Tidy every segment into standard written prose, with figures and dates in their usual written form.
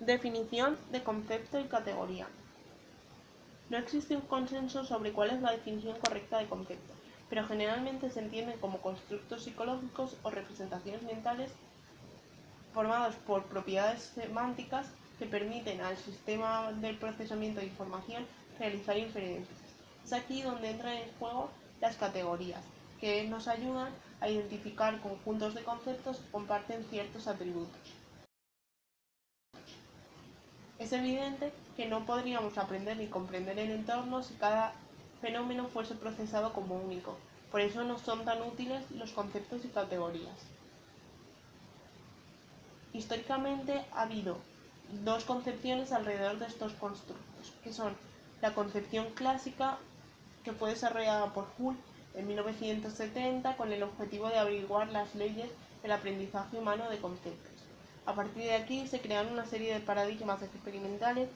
Definición de concepto y categoría. No existe un consenso sobre cuál es la definición correcta de concepto, pero generalmente se entienden como constructos psicológicos o representaciones mentales formados por propiedades semánticas que permiten al sistema del procesamiento de información realizar inferencias. Es aquí donde entran en juego las categorías, que nos ayudan a identificar conjuntos de conceptos que comparten ciertos atributos. Es evidente que no podríamos aprender ni comprender el entorno si cada fenómeno fuese procesado como único. Por eso no son tan útiles los conceptos y categorías. Históricamente ha habido dos concepciones alrededor de estos constructos, que son la concepción clásica, que fue desarrollada por Hull en 1970 con el objetivo de averiguar las leyes del aprendizaje humano de conceptos. A partir de aquí se crearon una serie de paradigmas experimentales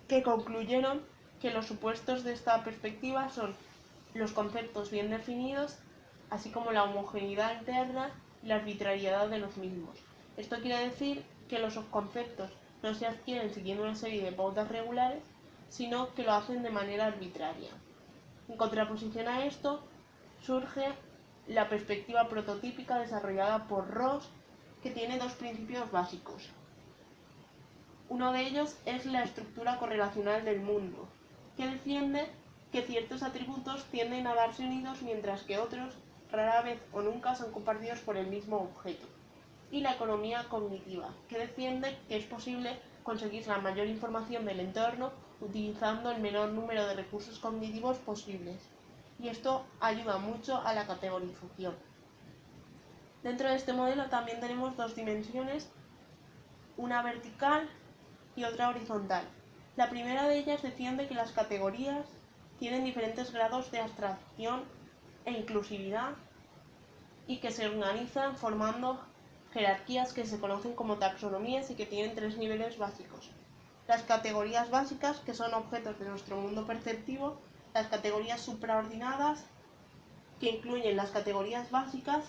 que concluyeron que los supuestos de esta perspectiva son los conceptos bien definidos, así como la homogeneidad interna y la arbitrariedad de los mismos. Esto quiere decir que los conceptos no se adquieren siguiendo una serie de pautas regulares, sino que lo hacen de manera arbitraria. En contraposición a esto, surge la perspectiva prototípica desarrollada por Ross, que tiene dos principios básicos. Uno de ellos es la estructura correlacional del mundo, que defiende que ciertos atributos tienden a darse unidos mientras que otros rara vez o nunca son compartidos por el mismo objeto. Y la economía cognitiva, que defiende que es posible conseguir la mayor información del entorno utilizando el menor número de recursos cognitivos posibles. Y esto ayuda mucho a la categorización. Dentro de este modelo también tenemos dos dimensiones, una vertical y otra horizontal. La primera de ellas defiende que las categorías tienen diferentes grados de abstracción e inclusividad y que se organizan formando jerarquías que se conocen como taxonomías y que tienen tres niveles básicos. Las categorías básicas, que son objetos de nuestro mundo perceptivo, las categorías supraordinadas, que incluyen las categorías básicas,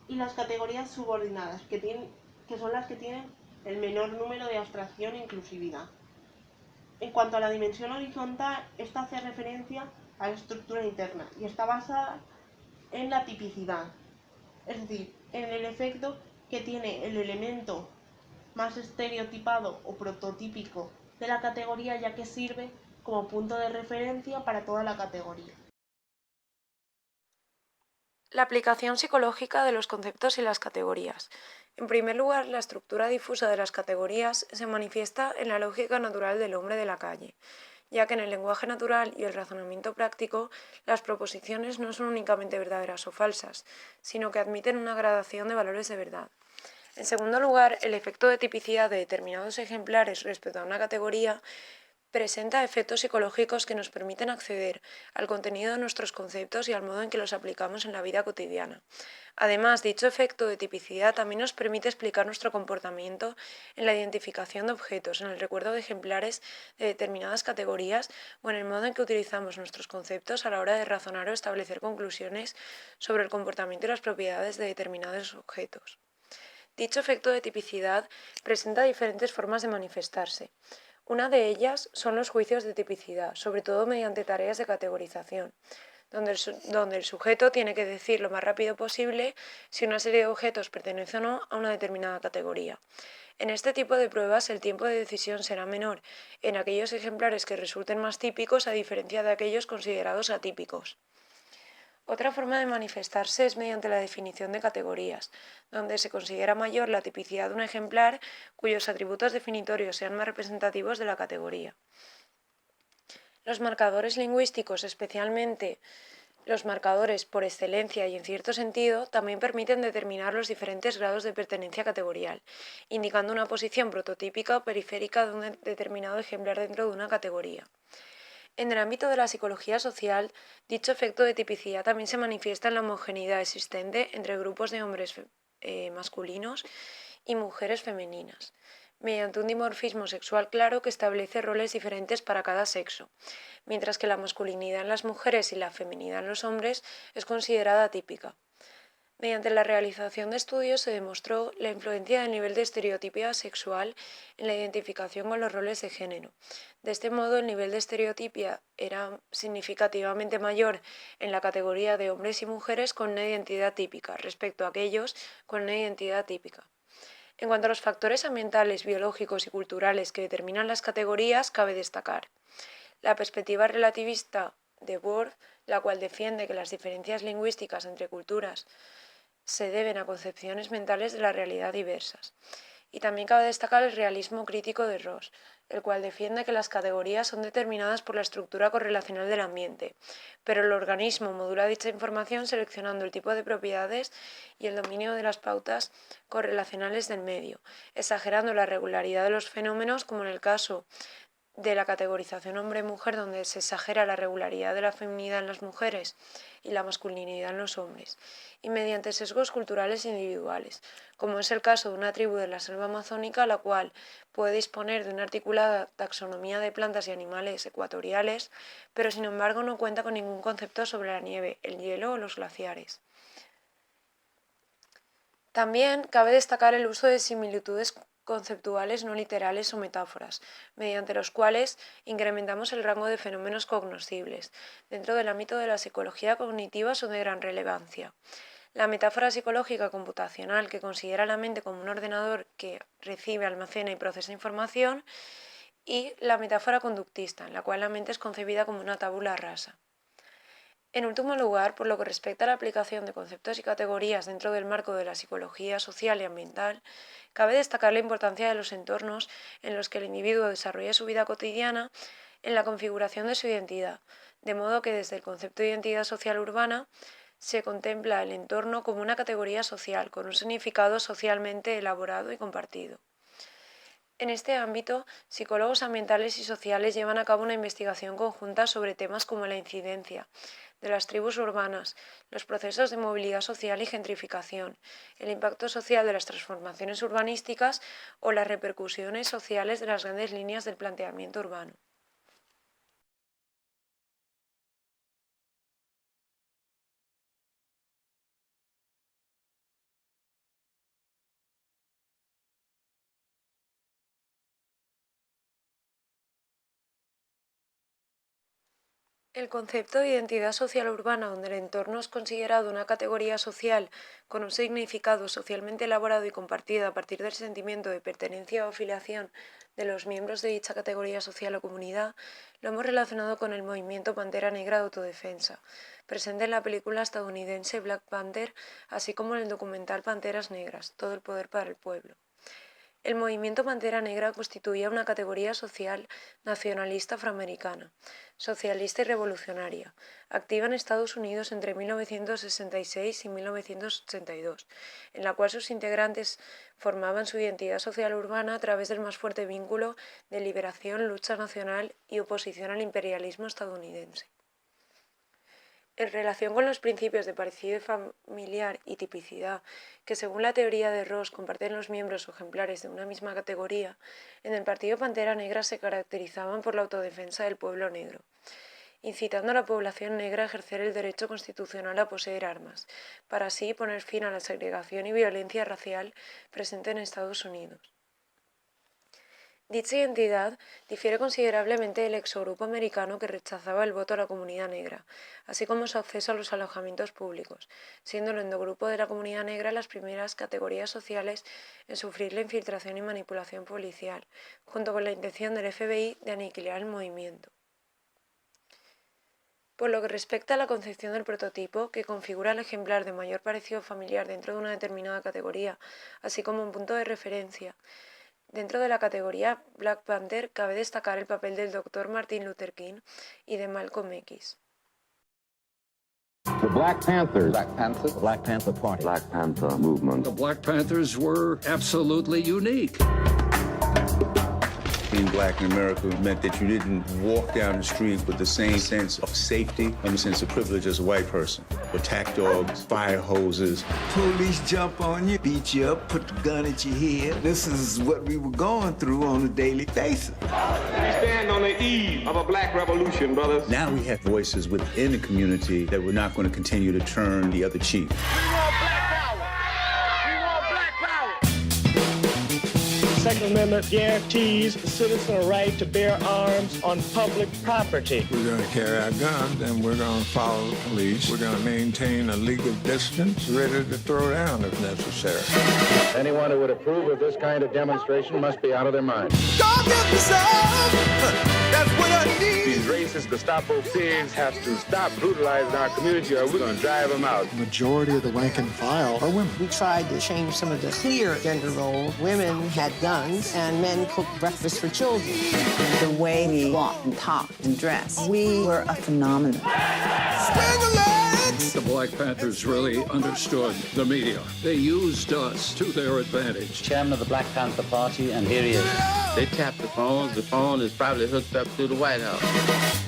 y las categorías subordinadas, que son las que tienen el menor número de abstracción e inclusividad. En cuanto a la dimensión horizontal, esta hace referencia a la estructura interna y está basada en la tipicidad, es decir, en el efecto que tiene el elemento más estereotipado o prototípico de la categoría, ya que sirve como punto de referencia para toda la categoría. La aplicación psicológica de los conceptos y las categorías. En primer lugar, la estructura difusa de las categorías se manifiesta en la lógica natural del hombre de la calle, ya que en el lenguaje natural y el razonamiento práctico, las proposiciones no son únicamente verdaderas o falsas, sino que admiten una gradación de valores de verdad. En segundo lugar, el efecto de tipicidad de determinados ejemplares respecto a una categoría presenta efectos psicológicos que nos permiten acceder al contenido de nuestros conceptos y al modo en que los aplicamos en la vida cotidiana. Además, dicho efecto de tipicidad también nos permite explicar nuestro comportamiento en la identificación de objetos, en el recuerdo de ejemplares de determinadas categorías o en el modo en que utilizamos nuestros conceptos a la hora de razonar o establecer conclusiones sobre el comportamiento y las propiedades de determinados objetos. Dicho efecto de tipicidad presenta diferentes formas de manifestarse. Una de ellas son los juicios de tipicidad, sobre todo mediante tareas de categorización, donde el sujeto tiene que decir lo más rápido posible si una serie de objetos pertenece o no a una determinada categoría. En este tipo de pruebas el tiempo de decisión será menor en aquellos ejemplares que resulten más típicos a diferencia de aquellos considerados atípicos. Otra forma de manifestarse es mediante la definición de categorías, donde se considera mayor la tipicidad de un ejemplar cuyos atributos definitorios sean más representativos de la categoría. Los marcadores lingüísticos, especialmente los marcadores por excelencia y en cierto sentido, también permiten determinar los diferentes grados de pertenencia categorial, indicando una posición prototípica o periférica de un determinado ejemplar dentro de una categoría. En el ámbito de la psicología social, dicho efecto de tipicidad también se manifiesta en la homogeneidad existente entre grupos de hombres masculinos y mujeres femeninas, mediante un dimorfismo sexual claro que establece roles diferentes para cada sexo, mientras que la masculinidad en las mujeres y la feminidad en los hombres es considerada típica. Mediante la realización de estudios se demostró la influencia del nivel de estereotipia sexual en la identificación con los roles de género. De este modo, el nivel de estereotipia era significativamente mayor en la categoría de hombres y mujeres con una identidad típica respecto a aquellos con una identidad típica. En cuanto a los factores ambientales, biológicos y culturales que determinan las categorías, cabe destacar la perspectiva relativista de Worf, la cual defiende que las diferencias lingüísticas entre culturas se deben a concepciones mentales de la realidad diversas. Y también cabe destacar el realismo crítico de Ross, el cual defiende que las categorías son determinadas por la estructura correlacional del ambiente, pero el organismo modula dicha información seleccionando el tipo de propiedades y el dominio de las pautas correlacionales del medio, exagerando la regularidad de los fenómenos, como en el caso de la categorización hombre-mujer, donde se exagera la regularidad de la feminidad en las mujeres y la masculinidad en los hombres, y mediante sesgos culturales individuales, como es el caso de una tribu de la selva amazónica, la cual puede disponer de una articulada taxonomía de plantas y animales ecuatoriales, pero sin embargo no cuenta con ningún concepto sobre la nieve, el hielo o los glaciares. También cabe destacar el uso de similitudes conceptuales no literales o metáforas, mediante los cuales incrementamos el rango de fenómenos cognoscibles. Dentro del ámbito de la psicología cognitiva son de gran relevancia. La metáfora psicológica computacional, que considera la mente como un ordenador que recibe, almacena y procesa información, y la metáfora conductista, en la cual la mente es concebida como una tabula rasa. En último lugar, por lo que respecta a la aplicación de conceptos y categorías dentro del marco de la psicología social y ambiental, cabe destacar la importancia de los entornos en los que el individuo desarrolla su vida cotidiana en la configuración de su identidad, de modo que desde el concepto de identidad social urbana se contempla el entorno como una categoría social, con un significado socialmente elaborado y compartido. En este ámbito, psicólogos ambientales y sociales llevan a cabo una investigación conjunta sobre temas como la incidencia de las tribus urbanas, los procesos de movilidad social y gentrificación, el impacto social de las transformaciones urbanísticas o las repercusiones sociales de las grandes líneas del planteamiento urbano. El concepto de identidad social urbana, donde el entorno es considerado una categoría social con un significado socialmente elaborado y compartido a partir del sentimiento de pertenencia o afiliación de los miembros de dicha categoría social o comunidad, lo hemos relacionado con el movimiento Pantera Negra de autodefensa, presente en la película estadounidense Black Panther, así como en el documental Panteras Negras, todo el poder para el pueblo. El movimiento Pantera Negra constituía una categoría social nacionalista afroamericana, socialista y revolucionaria, activa en Estados Unidos entre 1966 y 1982, en la cual sus integrantes formaban su identidad social urbana a través del más fuerte vínculo de liberación, lucha nacional y oposición al imperialismo estadounidense. En relación con los principios de parecido familiar y tipicidad que según la teoría de Ross comparten los miembros o ejemplares de una misma categoría, en el partido Pantera Negra se caracterizaban por la autodefensa del pueblo negro, incitando a la población negra a ejercer el derecho constitucional a poseer armas, para así poner fin a la segregación y violencia racial presente en Estados Unidos. Dicha identidad difiere considerablemente del exogrupo americano que rechazaba el voto a la comunidad negra, así como su acceso a los alojamientos públicos, siendo el endogrupo de la comunidad negra las primeras categorías sociales en sufrir la infiltración y manipulación policial, junto con la intención del FBI de aniquilar el movimiento. Por lo que respecta a la concepción del prototipo, que configura el ejemplar de mayor parecido familiar dentro de una determinada categoría, así como un punto de referencia, dentro de la categoría Black Panther cabe destacar el papel del Dr. Martin Luther King y de Malcolm X. The Black Panthers. Black Panthers. The Black Panther Party. Black Panther movement. The Black Panthers were absolutely unique. Being black in America meant that you didn't walk down the street with the same sense of safety and the sense of privilege as a white person. Attack dogs, fire hoses. Police jump on you, beat you up, put the gun at your head. This is what we were going through on a daily basis. We stand on the eve of a black revolution, brothers. Now we have voices within the community that we're not going to continue to turn the other cheek. We want black Second Amendment guarantees the citizen a right to bear arms on public property. We're going to carry our guns and we're going to follow the police. We're going to maintain a legal distance, ready to throw down if necessary. Anyone who would approve of this kind of demonstration must be out of their mind. God help me, son. That's what I need. These racist Gestapo pigs have to stop brutalizing our community or we're going to drive them out. The majority of the rank and file are women. We tried to change some of the clear gender roles. Women had guns and men cooked breakfast for children. The way we walked and talked and dressed, we were a phenomenon. The Black Panthers really understood the media. They used us to their advantage. Chairman of the Black Panther Party, and here he is. They tapped the phone. The phone is probably hooked up to the White House.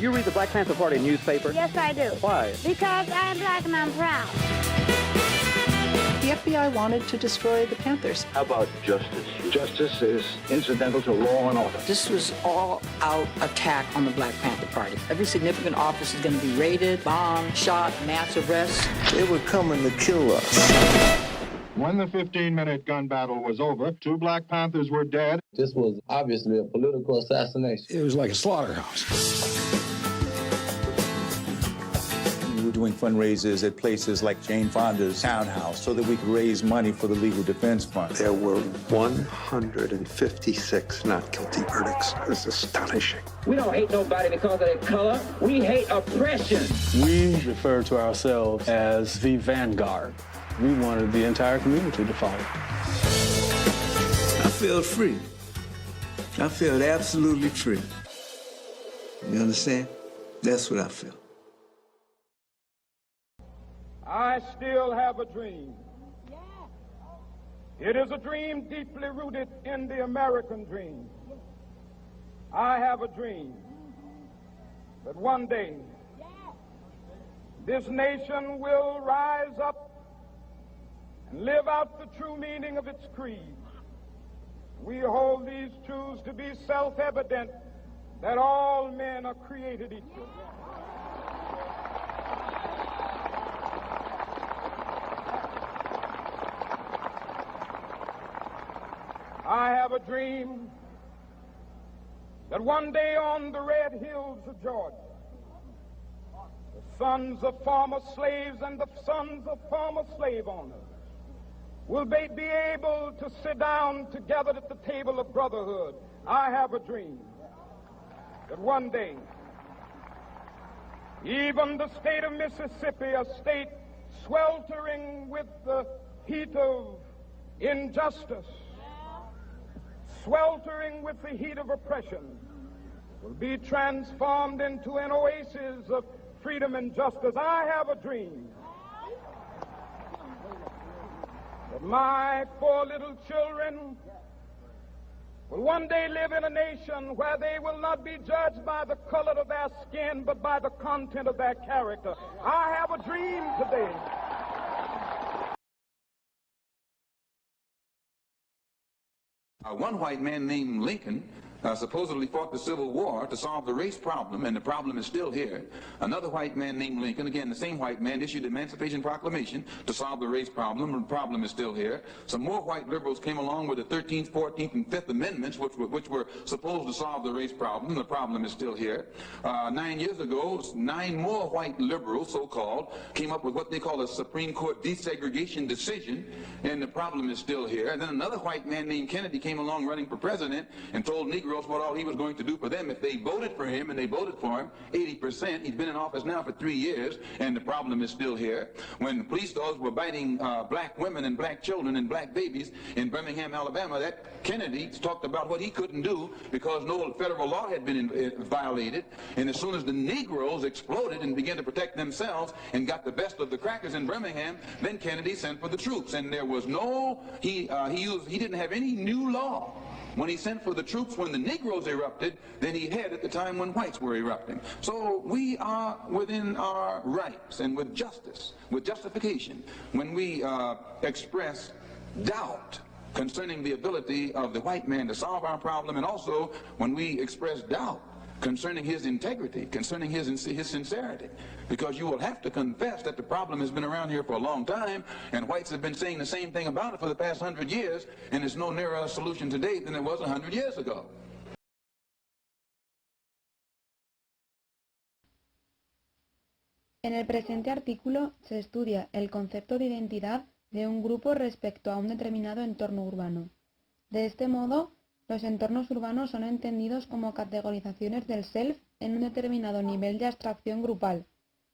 You read the Black Panther Party newspaper? Yes, I do. Why? Because I'm black and I'm proud. The FBI wanted to destroy the Panthers. How about justice? Justice is incidental to law and order. This was all-out attack on the Black Panther Party. Every significant office is going to be raided, bombed, shot, mass arrests. They were coming to kill us. When the 15-minute gun battle was over, 2 Black Panthers were dead. This was obviously a political assassination. It was like a slaughterhouse. We were doing fundraisers at places like Jane Fonda's townhouse so that we could raise money for the Legal Defense Fund. There were 156 not guilty verdicts. It's astonishing. We don't hate nobody because of their color. We hate oppression. We refer to ourselves as the vanguard. We wanted the entire community to follow. I feel free. I feel absolutely free. You understand? That's what I feel. I still have a dream. It is a dream deeply rooted in the American dream. I have a dream that one day this nation will rise up and live out the true meaning of its creed. We hold these truths to be self-evident, that all men are created equal. I have a dream that one day on the red hills of Georgia, the sons of former slaves and the sons of former slave owners will be able to sit down together at the table of brotherhood. I have a dream that one day, even the state of Mississippi, a state sweltering with the heat of injustice, sweltering with the heat of oppression, will be transformed into an oasis of freedom and justice. I have a dream that my 4 little children will one day live in a nation where they will not be judged by the color of their skin, but by the content of their character. I have a dream today. One white man named Lincoln supposedly fought the Civil War to solve the race problem, and the problem is still here. Another white man named Lincoln, again the same white man, issued the Emancipation Proclamation to solve the race problem, and the problem is still here. Some more white liberals came along with the 13th, 14th, and 5th Amendments, which were supposed to solve the race problem. The problem is still here. 9 years ago, 9 more white liberals, so-called, came up with what they call a Supreme Court desegregation decision, and the problem is still here. And then another white man named Kennedy came along running for president and told Negroes what all he was going to do for them if they voted for him, and they voted for him 80%. He's been in office now for 3 years, and the problem is still here. When the police dogs were biting black women and black children and black babies in Birmingham, Alabama, that Kennedy talked about what he couldn't do because no federal law had been violated. And as soon as the Negroes exploded and began to protect themselves and got the best of the crackers in Birmingham, then Kennedy sent for the troops. And there was no, he didn't have any new law. When he sent for the troops when the Negroes erupted, than he had at the time when whites were erupting. So we are within our rights and with justice, with justification, when we express doubt concerning the ability of the white man to solve our problem, and also when we express doubt concerning his integrity, concerning his sincerity. Because you will have to confess that the problem has been around here for a long time, and whites have been saying the same thing about it for the past 100 years, and there's no nearer a solution today than there was 100 years ago. En el presente artículo se estudia el concepto de identidad de un grupo respecto a un determinado entorno urbano. De este modo, los entornos urbanos son entendidos como categorizaciones del self en un determinado nivel de abstracción grupal,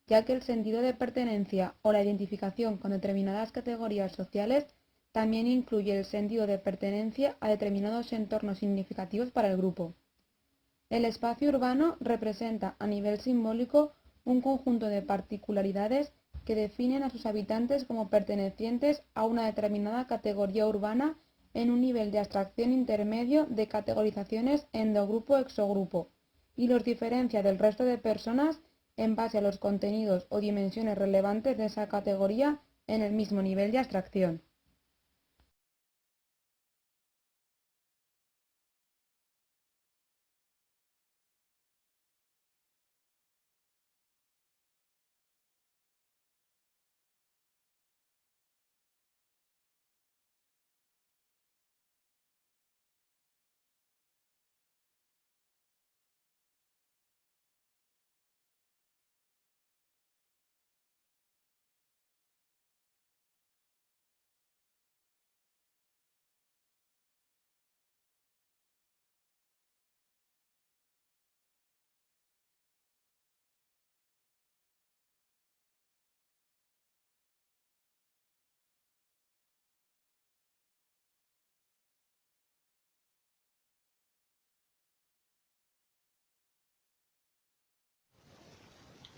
ya que el sentido de pertenencia o la identificación con determinadas categorías sociales también incluye el sentido de pertenencia a determinados entornos significativos para el grupo. El espacio urbano representa a nivel simbólico un conjunto de particularidades que definen a sus habitantes como pertenecientes a una determinada categoría urbana en un nivel de abstracción intermedio de categorizaciones endogrupo-exogrupo, y los diferencia del resto de personas en base a los contenidos o dimensiones relevantes de esa categoría en el mismo nivel de abstracción.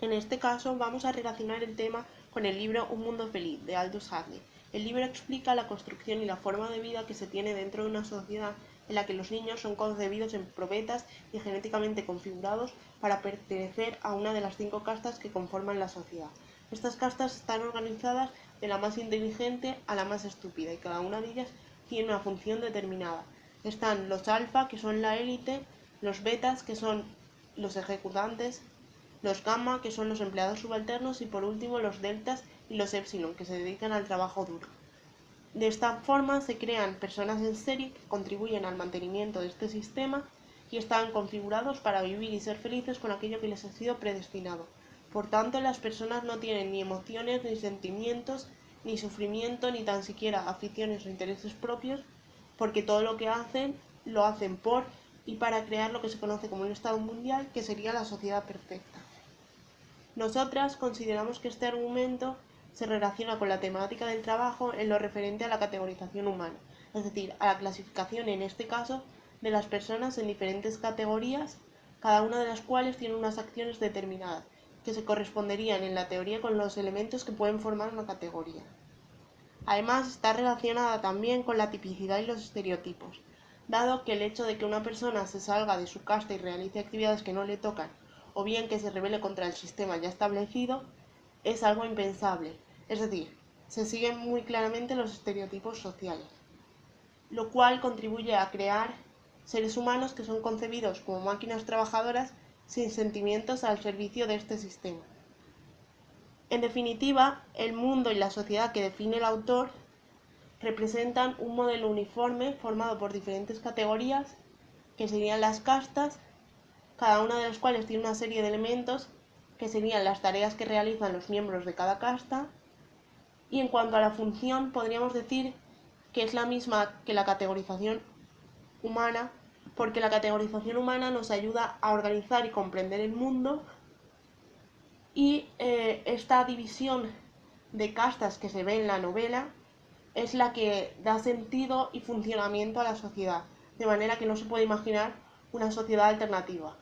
En este caso vamos a relacionar el tema con el libro Un mundo feliz de Aldous Huxley. El libro explica la construcción y la forma de vida que se tiene dentro de una sociedad en la que los niños son concebidos en probetas y genéticamente configurados para pertenecer a una de las 5 castas que conforman la sociedad. Estas castas están organizadas de la más inteligente a la más estúpida y cada una de ellas tiene una función determinada. Están los alfa, que son la élite, los betas, que son los ejecutantes, los gamma, que son los empleados subalternos, y por último los deltas y los épsilon, que se dedican al trabajo duro. De esta forma se crean personas en serie que contribuyen al mantenimiento de este sistema y están configurados para vivir y ser felices con aquello que les ha sido predestinado. Por tanto, las personas no tienen ni emociones, ni sentimientos, ni sufrimiento, ni tan siquiera aficiones o intereses propios, porque todo lo que hacen, lo hacen por y para crear lo que se conoce como un estado mundial, que sería la sociedad perfecta. Nosotras consideramos que este argumento se relaciona con la temática del trabajo en lo referente a la categorización humana, es decir, a la clasificación, en este caso, de las personas en diferentes categorías, cada una de las cuales tiene unas acciones determinadas, que se corresponderían en la teoría con los elementos que pueden formar una categoría. Además, está relacionada también con la tipicidad y los estereotipos, dado que el hecho de que una persona se salga de su casta y realice actividades que no le tocan, o bien que se rebele contra el sistema ya establecido, es algo impensable, es decir, se siguen muy claramente los estereotipos sociales, lo cual contribuye a crear seres humanos que son concebidos como máquinas trabajadoras sin sentimientos al servicio de este sistema. En definitiva, el mundo y la sociedad que define el autor representan un modelo uniforme formado por diferentes categorías, que serían las castas, cada una de las cuales tiene una serie de elementos que serían las tareas que realizan los miembros de cada casta, y en cuanto a la función podríamos decir que es la misma que la categorización humana, porque la categorización humana nos ayuda a organizar y comprender el mundo, y esta división de castas que se ve en la novela es la que da sentido y funcionamiento a la sociedad, de manera que no se puede imaginar una sociedad alternativa.